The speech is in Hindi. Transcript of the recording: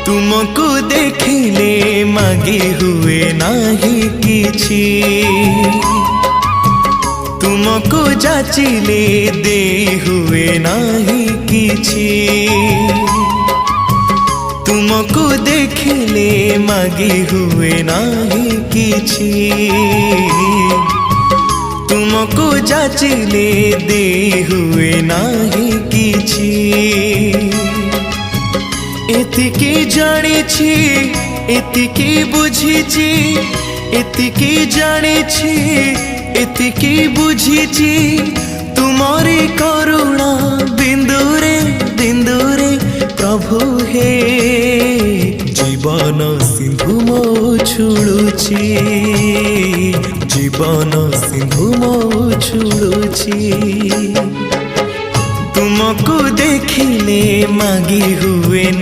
तुमको देखिले मागी हुए नाही किछि, तुमको जाचिले दे हुए नाही किछि। तुमको देखिले मागी हुए नाही किछि, तुमको जाचिले दे हुए नाही किछि। एतिकी जानिछि एतिकी बुझिछि, एतिकी जानिछि एतिकी बुझिछि, तुमरी करुणा बिंदुरे बिंदुरे प्रभु हे। जीवन सिंधु मो छुड़ुछि, जीवन सिंधु मो छुड़ुछि। तुमको देखिले मागी हुए